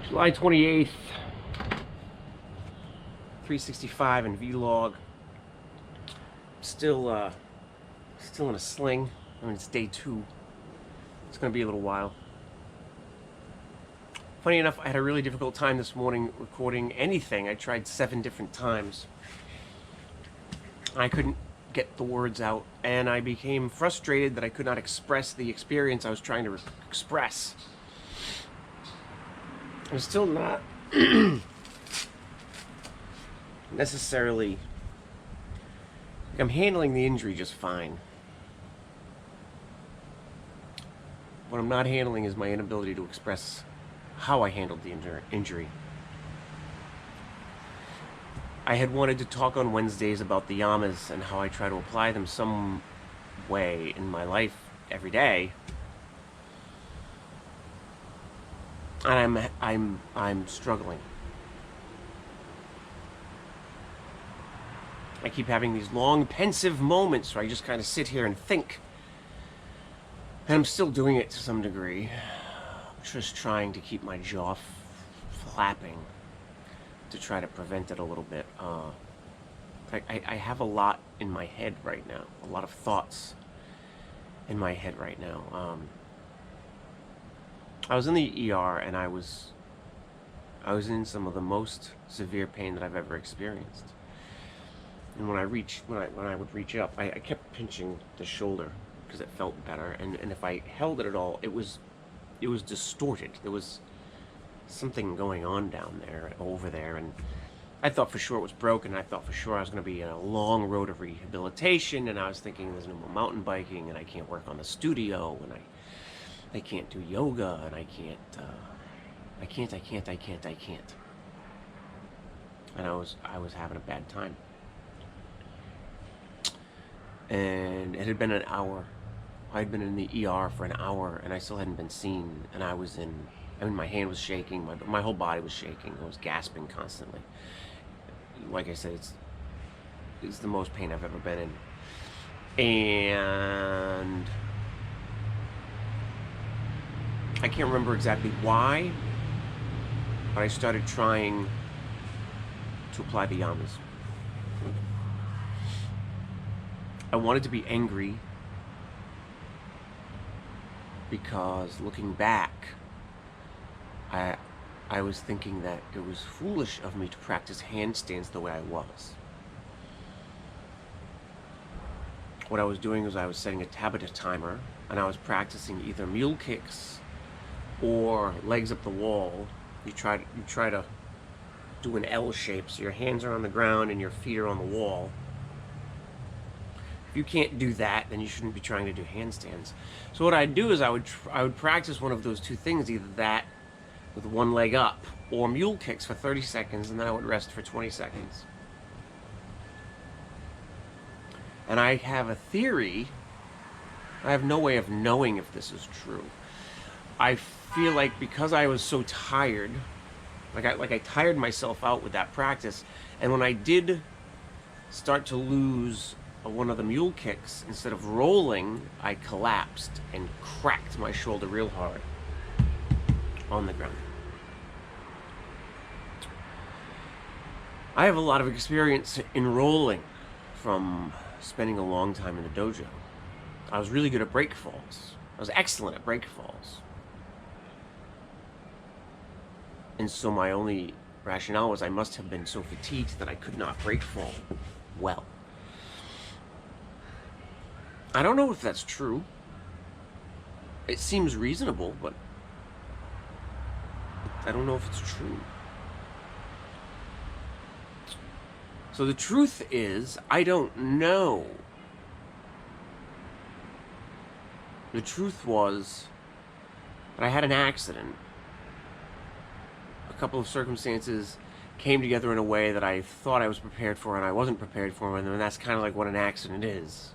July 28th, 365 in vlog. Still in a sling. I mean, it's day 2. It's gonna be a little while. Funny enough, I had a really difficult time this morning recording anything. I tried 7 different times. I couldn't get the words out, and I became frustrated that I could not express the experience I was trying to express. I'm still not necessarily... I'm handling the injury just fine. What I'm not handling is my inability to express how I handled the injury. I had wanted to talk on Wednesdays about the yamas and how I try to apply them some way in my life every day. And I'm struggling. I keep having these long, pensive moments where I just kind of sit here and think. And I'm still doing it to some degree. Just trying to keep my jaw flapping to try to prevent it a little bit. I have a lot in my head right now. A lot of thoughts in my head right now. I was in the ER and I was in some of the most severe pain that I've ever experienced. And when I would reach up, I kept pinching the shoulder because it felt better. And if I held it at all, it was distorted. There was something going on down there, over there, and I thought for sure it was broken. I thought for sure I was going to be in a long road of rehabilitation, and I was thinking there's no more mountain biking, and I can't work on the studio, and I can't do yoga, and I can't. And I was having a bad time. And it had been an hour. I'd been in the ER for an hour, and I still hadn't been seen. And I mean, my hand was shaking. My whole body was shaking. I was gasping constantly. Like I said, it's the most pain I've ever been in. And I can't remember exactly why, but I started trying to apply the yamas. I wanted to be angry because looking back, I was thinking that it was foolish of me to practice handstands the way I was. What I was doing was I was setting a Tabata timer, and I was practicing either mule kicks or legs up the wall. You try to do an L shape, so your hands are on the ground and your feet are on the wall. If you can't do that, then you shouldn't be trying to do handstands. So what I'd do is I would practice one of those two things, either that with one leg up, or mule kicks for 30 seconds, and then I would rest for 20 seconds. And I have a theory. I have no way of knowing if this is true. I feel like because I was so tired, like I tired myself out with that practice, and when I did start to lose one of the mule kicks, instead of rolling, I collapsed and cracked my shoulder real hard on the ground. I have a lot of experience in rolling from spending a long time in the dojo. I was really good at break falls. I was excellent at break falls. And so my only rationale was I must have been so fatigued that I could not break fall well. I don't know if that's true. It seems reasonable, but I don't know if it's true. So the truth is, I don't know. The truth was that I had an accident. A couple of circumstances came together in a way that I thought I was prepared for and I wasn't prepared for, and that's kind of like what an accident is.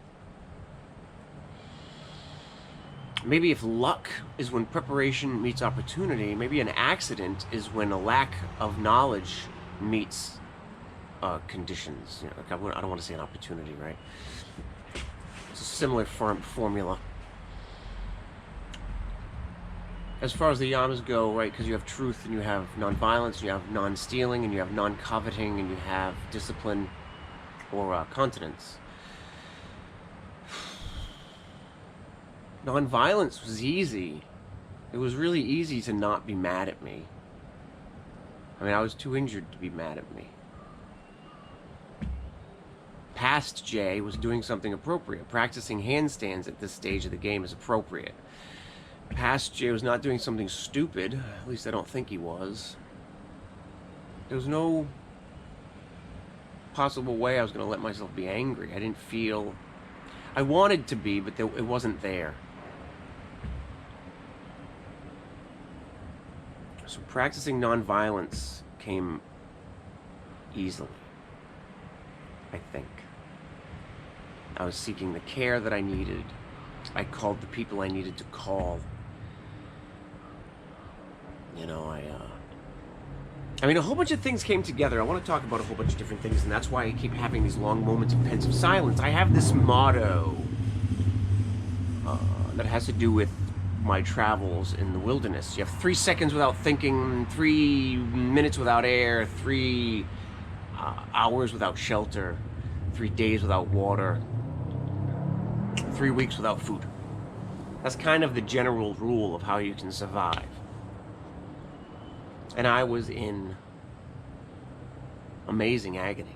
Maybe if luck is when preparation meets opportunity, maybe an accident is when a lack of knowledge meets conditions. You know, like I don't want to say an opportunity, right? It's a similar formula. as far as the yamas go, right, because you have truth and you have nonviolence, and you have non-stealing, and you have non-coveting, and you have discipline or continence. Nonviolence was easy. It was really easy to not be mad at me. I mean, I was too injured to be mad at me. Past Jay was doing something appropriate. Practicing handstands at this stage of the game is appropriate. Past Jay was not doing something stupid. At least I don't think he was. There was no possible way I was going to let myself be angry. I didn't feel... I wanted to be, but it wasn't there. So practicing nonviolence came easily, I think. I was seeking the care that I needed. I called the people I needed to call. You know, I mean, a whole bunch of things came together. I want to talk about a whole bunch of different things, and that's why I keep having these long moments of pensive silence. I have this motto that has to do with my travels in the wilderness. You have 3 seconds without thinking, 3 minutes without air, 3 hours without shelter, 3 days without water, 3 weeks without food. That's kind of the general rule of how you can survive. And I was in amazing agony.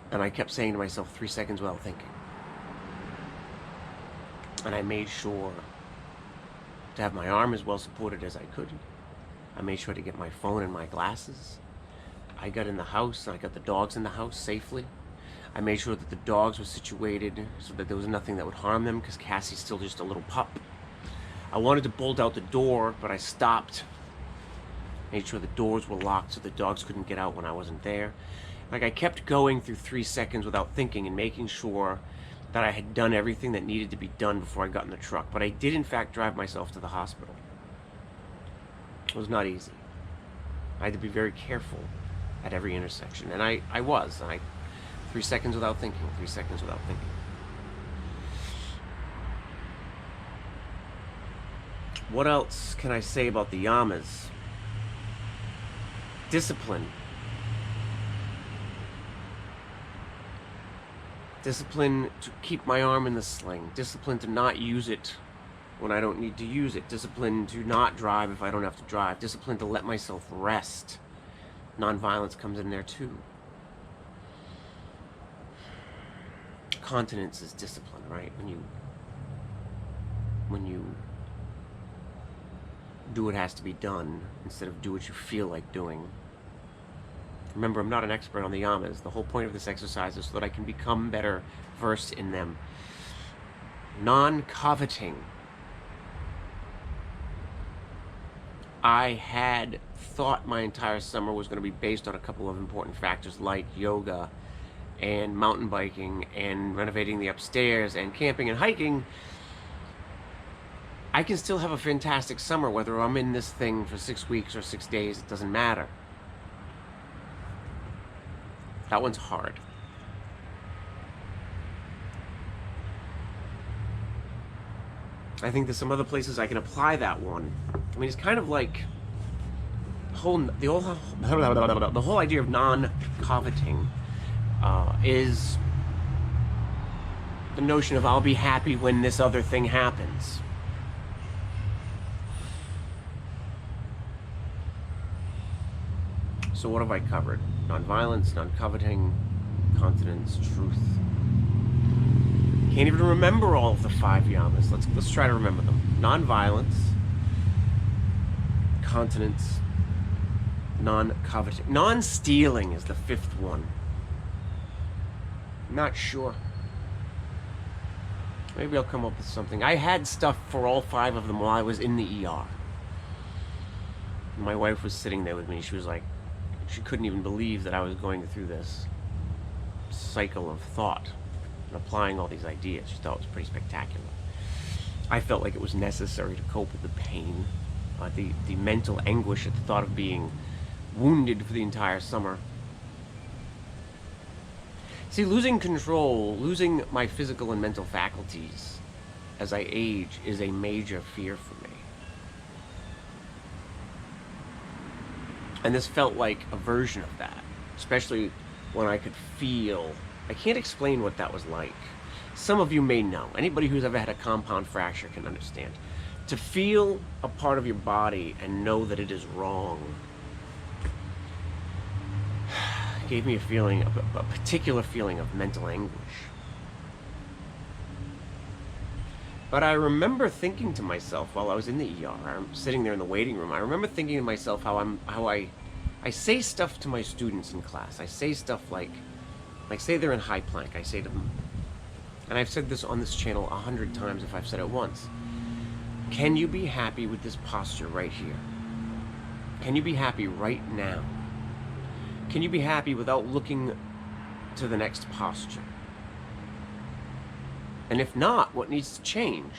And I kept saying to myself, 3 seconds without thinking. And I made sure to have my arm as well supported as I could. I made sure to get my phone and my glasses. I got in the house, and I got the dogs in the house safely. I made sure that the dogs were situated so that there was nothing that would harm them, because Cassie's still just a little pup. I wanted to bolt out the door, but I stopped. Made sure the doors were locked so the dogs couldn't get out when I wasn't there. Like, I kept going through 3 seconds without thinking and making sure that I had done everything that needed to be done before I got in the truck. But I did, in fact, drive myself to the hospital. It was not easy. I had to be very careful at every intersection. And I was. 3 seconds without thinking. 3 seconds without thinking. What else can I say about the yamas? Discipline. Discipline to keep my arm in the sling. Discipline to not use it when I don't need to use it. Discipline to not drive if I don't have to drive. Discipline to let myself rest. Nonviolence comes in there too. Continence is discipline, right? When you do what has to be done instead of do what you feel like doing. Remember, I'm not an expert on the yamas. The whole point of this exercise is so that I can become better versed in them. Non-coveting. I had thought my entire summer was going to be based on a couple of important factors like yoga and mountain biking and renovating the upstairs and camping and hiking. I can still have a fantastic summer whether I'm in this thing for 6 weeks or 6 days. It doesn't matter. That one's hard. I think there's some other places I can apply that one. I mean, it's kind of like the whole idea of non-coveting is the notion of I'll be happy when this other thing happens. So what have I covered? Nonviolence, non-coveting, continence, truth. Can't even remember all of the 5 yamas. Let's try to remember them. Nonviolence, continence, non-coveting. Non-stealing is the 5th one. Not sure. Maybe I'll come up with something. I had stuff for all 5 of them while I was in the ER. My wife was sitting there with me. She was like, she couldn't even believe that I was going through this cycle of thought and applying all these ideas. She thought it was pretty spectacular. I felt like it was necessary to cope with the pain, the mental anguish at the thought of being wounded for the entire summer. See, losing control, losing my physical and mental faculties as I age is a major fear for me. And this felt like a version of that, especially when I could feel. I can't explain what that was like. Some of you may know. Anybody who's ever had a compound fracture can understand. To feel a part of your body and know that it is wrong gave me a feeling, a particular feeling of mental anguish. But I remember thinking to myself while I was in the ER, I'm sitting there in the waiting room, I remember thinking to myself how I say stuff to my students in class. I say stuff like say they're in high plank, I say to them, and I've said this on this channel 100 times if I've said it once, can you be happy with this posture right here? Can you be happy right now? Can you be happy without looking to the next posture? And if not, what needs to change?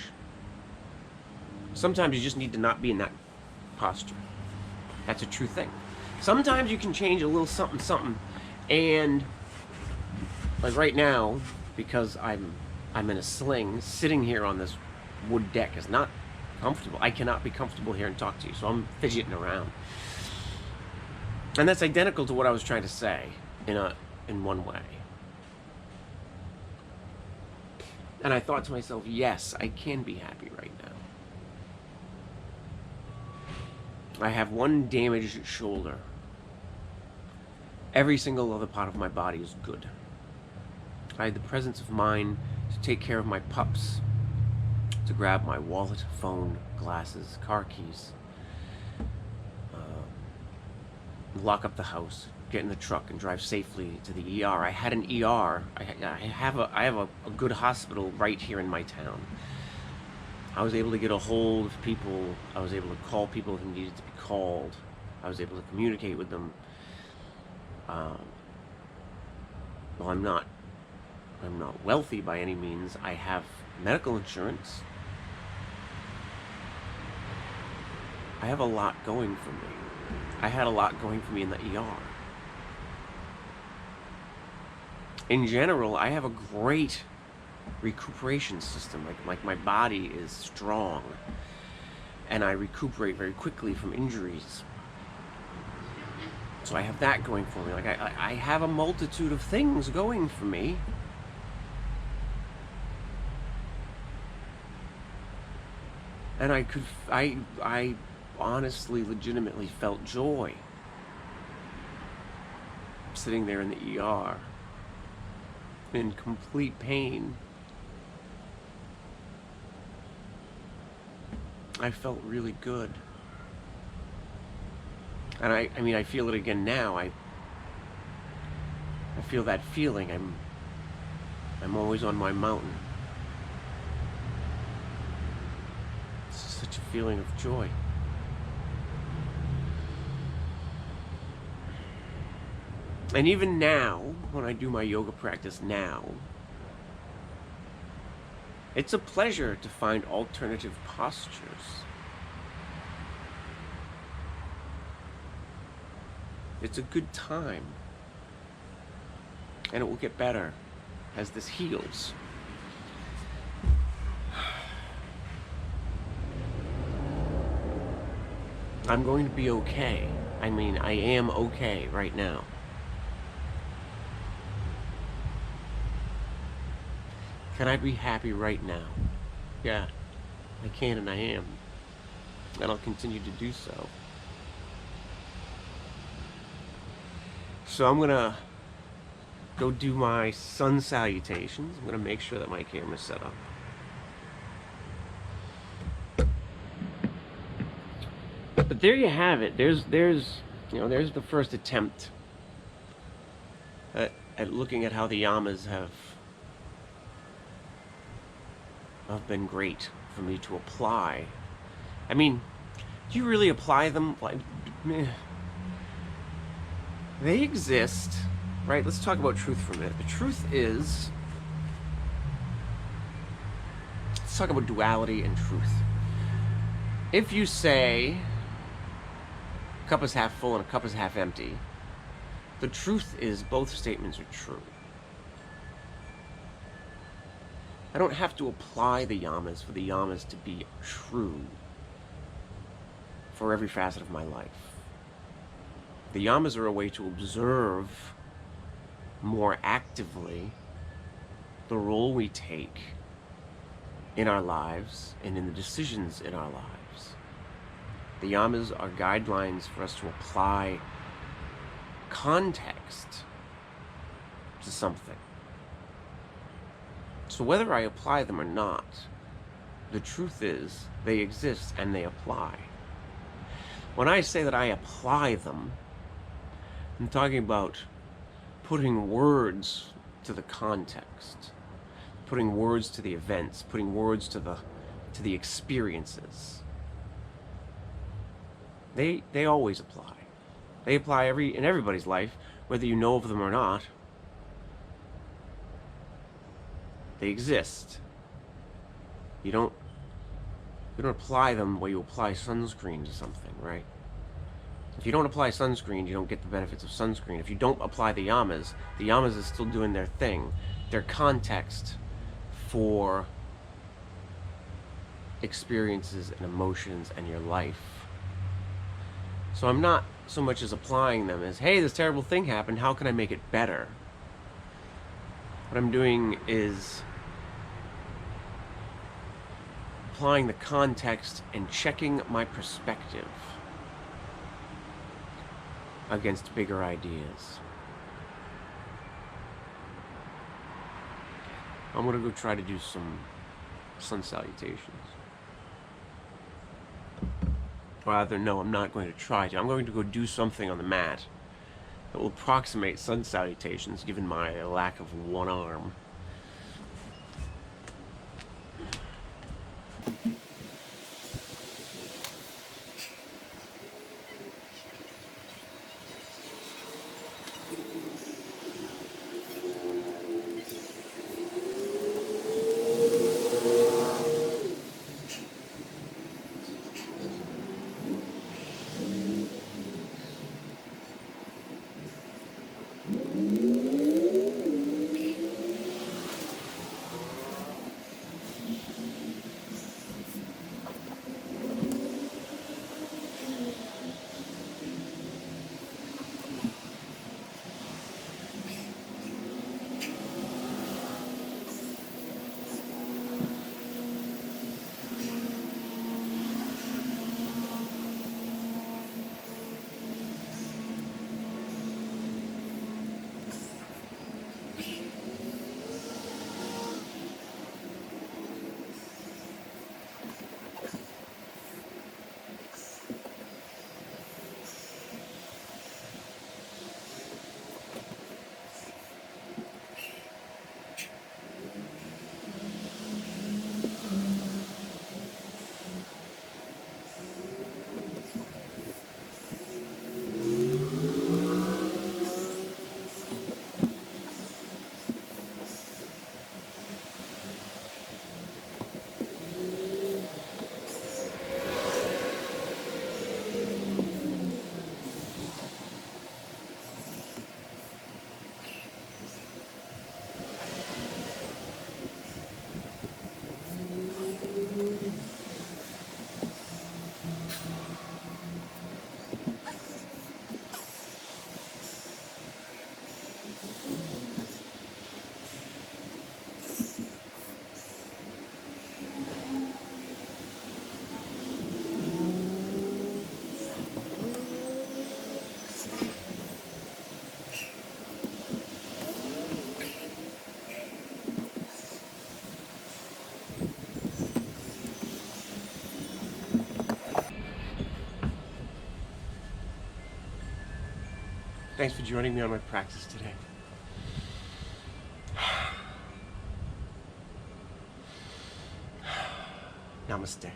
Sometimes you just need to not be in that posture. That's a true thing. Sometimes you can change a little something, something, and like right now, because I'm in a sling, sitting here on this wood deck is not comfortable. I cannot be comfortable here and talk to you, so I'm fidgeting around. And that's identical to what I was trying to say in one way. And I thought to myself, yes, I can be happy right now. I have one damaged shoulder. Every single other part of my body is good. I had the presence of mind to take care of my pups, to grab my wallet, phone, glasses, car keys, lock up the house, get in the truck, and drive safely to the ER. I had an ER. I have a good hospital right here in my town. I was able to get a hold of people. I was able to call people who needed to be called. I was able to communicate with them. Well, I'm not wealthy by any means. I have medical insurance. I have a lot going for me. I had a lot going for me in the ER. In general, I have a great recuperation system. Like my body is strong, and I recuperate very quickly from injuries. So I have that going for me. Like I have a multitude of things going for me. And I honestly, legitimately felt joy sitting there in the ER in complete pain. I felt really good. And I mean, I feel it again now. I feel that feeling. I'm always on my mountain. It's such a feeling of joy. And even now, when I do my yoga practice now, it's a pleasure to find alternative postures. It's a good time. And it will get better as this heals. I'm going to be okay. I mean, I am okay right now. Can I be happy right now? Yeah, I can and I am. And I'll continue to do so. So I'm gonna go do my sun salutations. I'm gonna make sure that my camera's set up. But there you have it. There's the first attempt at looking at how the yamas have been great for me to apply. I mean, do you really apply them? Like, meh. They exist, right? Let's talk about truth for a minute. The truth is, let's talk about duality and truth. If you say cup is half full and a cup is half empty, the truth is both statements are true. I don't have to apply the yamas for the yamas to be true for every facet of my life. The yamas are a way to observe more actively the role we take in our lives and in the decisions in our lives. The yamas are guidelines for us to apply context to something. So whether I apply them or not, the truth is they exist and they apply. When I say that I apply them, I'm talking about putting words to the context, putting words to the events, putting words to the experiences. They always apply. They apply in everybody's life, whether you know of them or not. They exist. You don't apply them the way you apply sunscreen to something, right? If you don't apply sunscreen, you don't get the benefits of sunscreen. If you don't apply the yamas is still doing their thing, their context for experiences and emotions and your life. So I'm not so much as applying them as, hey, this terrible thing happened, how can I make it better? What I'm doing is applying the context and checking my perspective against bigger ideas. I'm going to go try to do some sun salutations. Rather, no, I'm not going to try to. I'm going to go do something on the mat that will approximate sun salutations given my lack of one arm. Thanks for joining me on my practice today. Namaste.